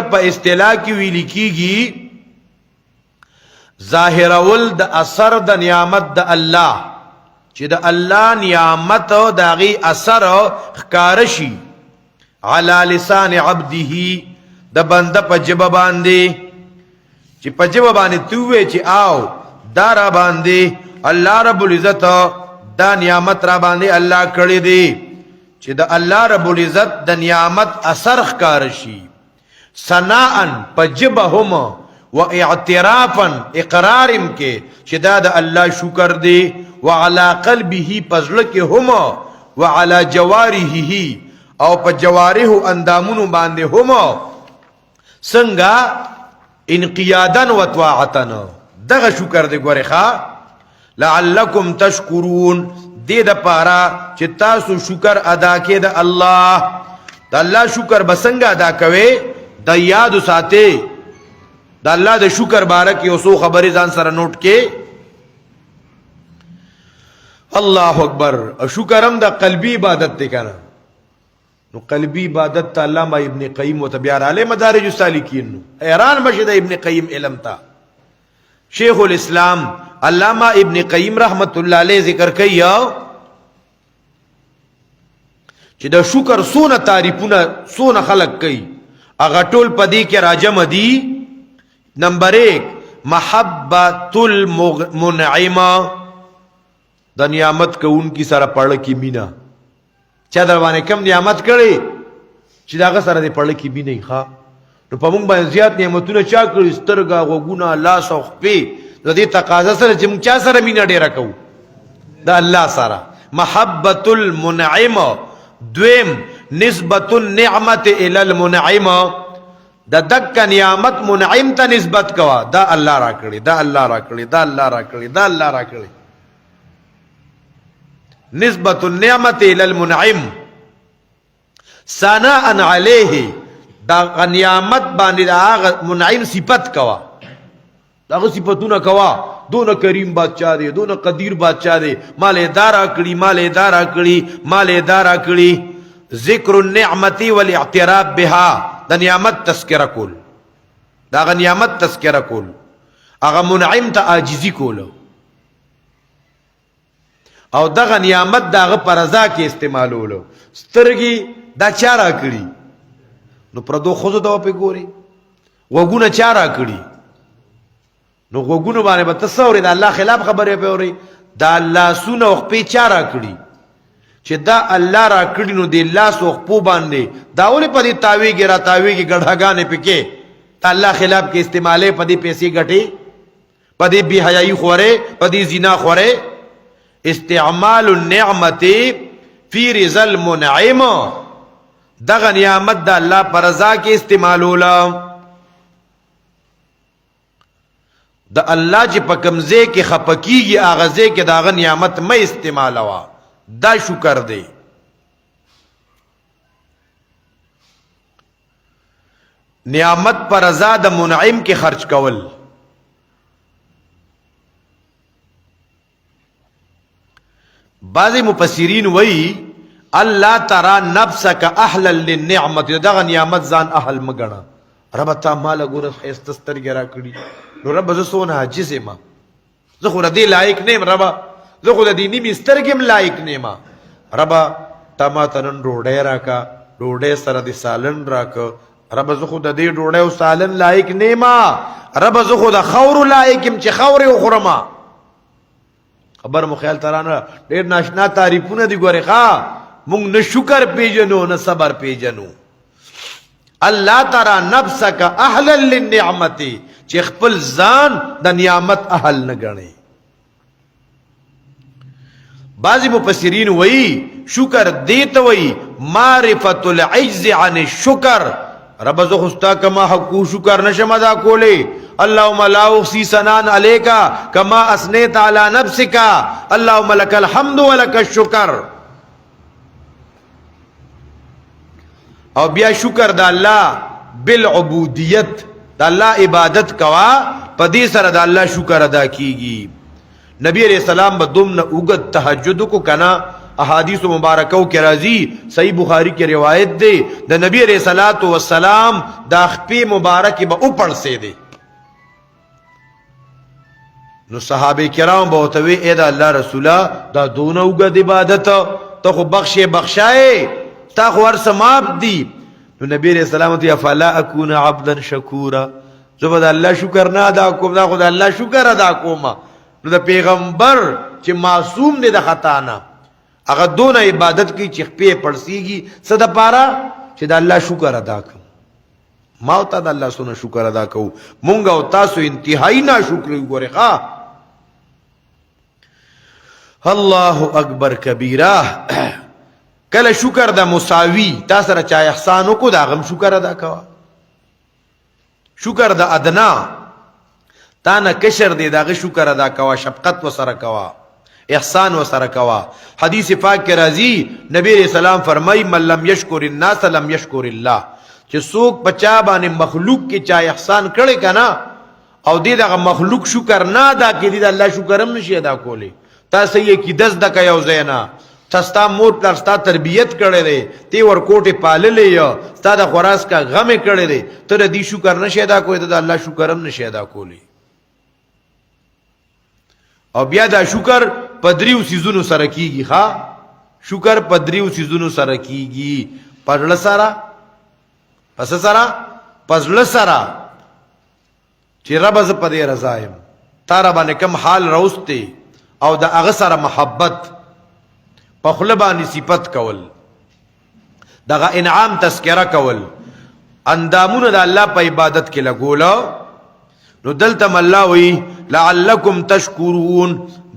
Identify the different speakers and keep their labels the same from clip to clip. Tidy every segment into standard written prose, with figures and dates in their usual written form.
Speaker 1: په اصطلاح کې ویل کیږي ظاهر ول د اثر د نعمت د الله چې د الله نعمت او دغه اثر ښکارشي علی لسان عبده د بنده په جبه باندې چې په جبه باندې توې چې آو دا را باندې الله رب العزت دا نعمت را باندې الله کړی دی چې د الله رب العزت د نعمت اثر ښکارشي ثناءً پجبهم و اعترافا اقرارم کې چې دا د الله شکر دی وعلى قلبه پزړه کې هم وعلى جوارحه او په جوارح اندامونو باندې هم څنګه انقیادا وطاعتا دغه شکر دی ګوره ښا لعلکم تشکرون دې د پاره چې تاسو شکر ادا کړئ د الله د الله شکر بسنګ ادا کوي د یاد ساتي د الله د شکر بارک یو څو خبرې ځان سره نوٹ کې الله اکبر شکر هم د قلبي عبادت دی کنه نو قلبي عبادت ته علامه ابن قیم وتبیار علی مدارج السالکین حیران بشید ابن قیم علم تا شیخ الاسلام علامه ابن قیم رحمت الله علیه ذکر کوي چې د شکر سونه تعریفونه سونه خلق کوي اغه ټول پدې کې راجم دي نمبر 1 محبت المنعم د نعمت کوونکی سره پړل کی مینا چا در باندې کم نعمت کړي چې داغه سره دې پړل کی بي نه ښا نو په موږ باندې زیات نعمتونه چا کړي سترګا غوګونه لاس او خپې د دې تقاضا سره چې موږ چا سره مینا ډیره کوو د الله سره محبت المنعم دویم نسبت النعمت الى المنعم د دک نعمت منعم ته نسبت کوا دا الله را کړی دا الله را کړی دا الله را کړی دا الله را کړی نسبت النعمت الى المنعم ثناء علیه دا نعمت باندې دا منعم صفت کوا دا صفاتونه کوا دون کریم بادشاہ دی دون قدیر بادشاہ دی مال ادارا کړي مال ادارا کړي مال ادارا کړي ذکر النعمت والاعتراف بها د نعمت تذکرہ کول دا غ نعمت تذکرہ کول هغه منعم ته عاجزی کول او دغه نعمت دغه پرزا کې استعمالولو سترګي دا چارا کړي نو پردو خود دا په ګوري وګونه چارا کړي نو وګونه باندې به تصور د الله خلاف خبره په اوري دا الله سونه او په چارا کړي چې دا الله را کړي نو د الله سو خپو باندې دا ولې په دې تاویږي را تاویږي ګډهګانې پکې ته الله خلاف کې استعماله په دې پیسې ګټي په دې بی حیايي خوره په دې زنا خوره استعمال النعمت فی رضا المنعم دغه نعمت د الله پر رضا کې استعمالولا د الله چې په کمزه کې خپکیږي اغازه کې دغه نعمت مې استعمالوا دا شکر دی نعمت پر رضا د منعم کې خرج کول بعض مفسرین وی الله ترى نفسك اهلا للنعمت دغه نعمت ځان اهل مګنا رب ته مال ګور استستر ګرا کړي نو رب زه سونه عاجز ما زه خو دې لایق نیم رب زه خو دې نیمه سترګم لایق نیما رب تما تنن ډوډۍ راکا ډوډۍ سره دې سالن راک رب زه خو دې ډوډۍ او سالن لایق نیما رب زه خو د خور لایقم چې خور او خرما خبر مو خیال ترانه ډېر ناشنا تعریفونه دي ګوره ښا مونږ نه شکر پیژنو نه صبر پیژنو الله تعالی نفسک اهلا للنعمت چې خپل ځان د نعمت اهل نه غني بعضی مفسرین وی شکر دیت وی معرفت العجز عن الشکر رب زو خستا کما حقو شکر نشم ادا کوله اللهم لا احصي ثناء عليك كما اثنيت على نفسك اللهم لك الحمد ولك الشكر او بیا شکر د الله بالعبودیت د الله عبادت کوا پدې سره د الله شکر ادا کیږي نبی علیہ السلام به دومره اوږد تهجد کو کنا احادیث مبارکو کې راځي صحیح بخاری کې روایت دی د نبی علیہ الصلوۃ والسلام د خپې مبارک به او پړسې دی نو صحابه کرام به وتوي اے دا الله رسولا دا دونه وګد عبادت ته خو بخشای تا خو ور سماب دی نو نبی علیہ السلام ته فلا اكون عبدا شکورا زبد الله شکر نه ادا کوم دا خدای الله شکر ادا کوم نو د پیغمبر چې معصوم دی د خطا نه هغه دونه عبادت کی چې په پړسیږي صد پارا چې د الله شکر ادا کوم ما او ته د الله سونه شکر ادا کوو مونږ او تاسو انتهایی ناشکر وګورئ ښا الله اکبر کبیره کله شکر د مساوی تا سره چا احسان وکړو دا غم شکر ادا کوا شکر د ادنا تا نه کشر دی دا غ شکر ادا کوا شفقت وسره کوا احسان وسره کوا حدیث پاک کې راځي نبی رسول الله فرمای من لم یشکر الناس لم یشکر الله چې څوک بچا باندې مخلوق کې چا احسان کړي کنا او دې دغه مخلوق شکر نه ادا کړي د الله شکر هم نشي ادا کولی تاسو یې کی 10 دقیقه یو زینا تاستا مور پلار ستا تربیت کړي دي تی ور کوټه پاللې یو ستا د خوراس کا غم کړي دي ته دې شکر نشي ادا کوی د الله شکر هم نشي ادا کولی او بیا دا شکر پدریو سيزونو سره کیږي ښا شکر پدریو سيزونو سره کیږي پړل سره پس سره پزړه سره چې رب ز پدې رضایم تار باندې کم حال روسته او د هغه سره محبت په خپل باندې صفت کول دغه انعام تذکرہ کول اندامونه د الله په عبادت کې لګول نو دلته الله وی لعلکم تشکرون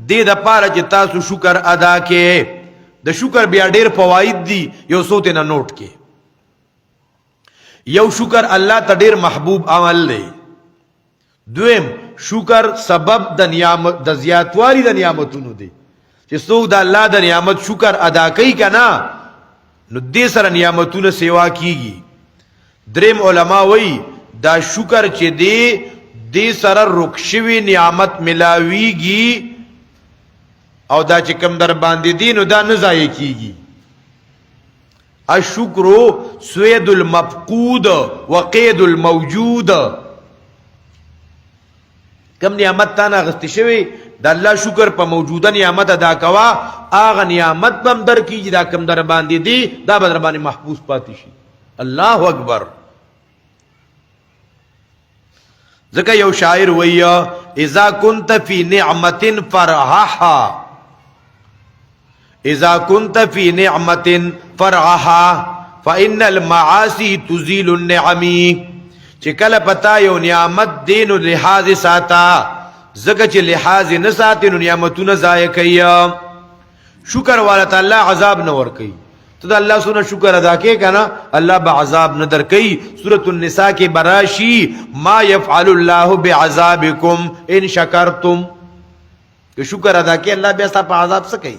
Speaker 1: دې د پاره چې تاسو شکر ادا کې د شکر بیا ډېر فواید دي یو څوته نه نوٹ کې یو شکر الله ته ډېر محبوب عمل دی دویم شکر سبب د نعمت د زیاتوالي د نعمتونو دی چې څوک د الله د نعمت شکر ادا کوي کنا نو دې سره نعمتونو سیوا کیږي دریم علما وایي دا شکر چې دی دې سره رخصوي نعمت ملاويږي او دا چې کم در باندې دي نو دا نه ضایع کیږي الشکر سوید المفقود وقید الموجود کم نعمت تا نه غست شوی د الله شکر په موجوده نعمت ادا کوا اغه نعمت بم در کیږي دا کم در باندې دي دا بدر باندې محفوظ پاتې شي الله اکبر ځکه یو شاعر ویا اذا كنت في نعمه فرحها اذا كنت في نعمه فرحها فان المعاصي تزيل النعم چې کله پتا یو نعمت دین او لحاظ ساته زکه چې لحاظ نه ساتي نو نعمتونه ضایع کوي شکر والا تعالی عذاب نه ور کوي ته د الله سونه شکر ادا کې کنه الله به عذاب نه در کوي سورۃ النساء کې براشي ما يفعل الله بعذابكم ان شکرتم که شکر ادا کې الله بیا ستاسو په عذاب څه کوي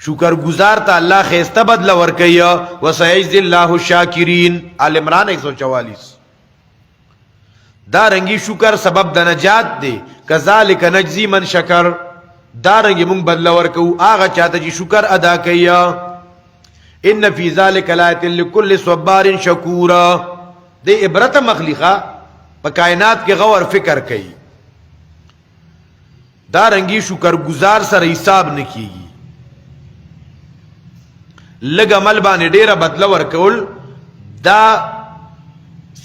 Speaker 1: شکر گزار تا اللہ خیستہ بدل ورکی وسیجزی اللہ الشاکرین آل عمران 144 دارنگی شکر سبب د نجات دے کذالک نجزی من شکر دارنگی منگ بدل ورکو آغا چاہتا جی شکر ادا کیا ان فی ذالک لایت لکل صبار شکور دے عبرت مخلقہ پا کائنات کے غور فکر کئی دارنگی شکر گزار سر حساب نکیگی لگ عمل باندې ډیره بدل ورکول دا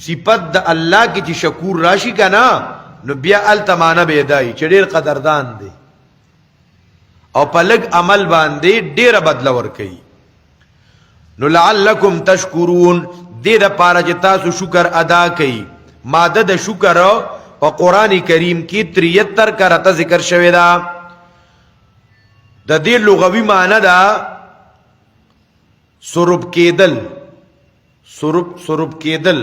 Speaker 1: صفت د الله کی چې شکور راشي کنا نو بیا التمانه بيدای چې ډیر قدردان دی او په لگ عمل باندې ډیره بدل ورکي نو لعلکم تشکرون دې د پاره چې تاسو شکر ادا کړئ ماده د شکر په قران کریم کې 73 کرته ذکر شوی دا د دې لغوي معنی دا سرب کېدل سرب کېدل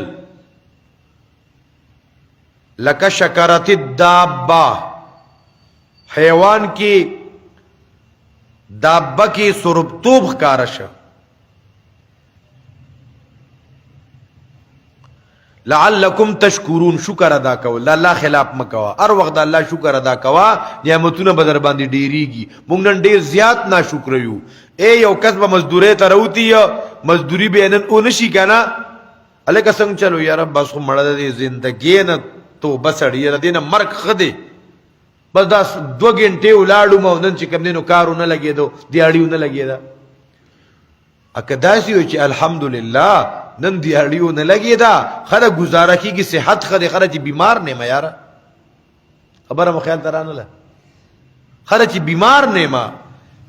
Speaker 1: لکه شکرت الدابه حیوان کې دابه کې سرب توب ښکارا شه لعلکم تشکرون شکر ادا کول د الله خلاف مکوا هر وخت د الله شکر ادا کوا نعمتونه به در باندې ډیریږي مونږ نن ډیر زیات ناشکر یو اے یو کسب مزدوری ته راوتی مزدوری به نن اون شي کنه الکه څنګه چلو یا رب بس خو مړه دې زندګی نه تو بسړی را دینه مرګ خده بس دا 2 غنټه ولاړو مو نن چې کوم دینو کارونه لګیدو دیاړیونه لګیدا اکداسي چې الحمدلله نن دیاړیو نه لګیدا خره گزاره کیږي صحت خره خره چې بیمار نه ما یار خبره مو خیال ترانه له خره چې بیمار نه ما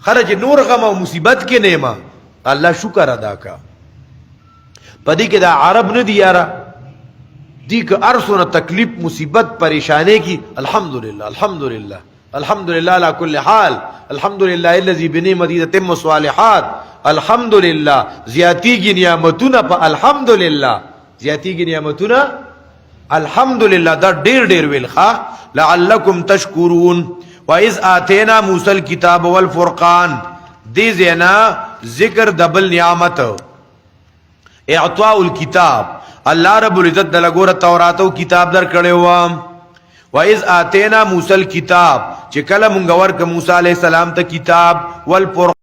Speaker 1: خره چې نور غم او مصیبت کې نه ما الله شکر ادا کا پدې کې دا عرب نه دی یارا دی که ارسونه تکلیف مصیبت پریشانی کی الحمدللہ الحمدللہ الحمدللہ علی کل حال الحمدللہ الذی بنعمته تتم الصالحات الحمدللہ زیاتی کی نعمتونه په الحمدللہ زیاتی کی نعمتونه الحمدللہ دا ډیر ډیر ویل ښا لعلکم تشکرون واذ اتینا موسی الكتاب والفرقان دې زینا ذکر دبل نعمت اعطاء الكتاب الله رب العزت دلګور تورات او کتاب در کړي و واذ اتینا موسی الكتاب چې کله مونږ ورک موسی علیہ السلام ته کتاب والفرقان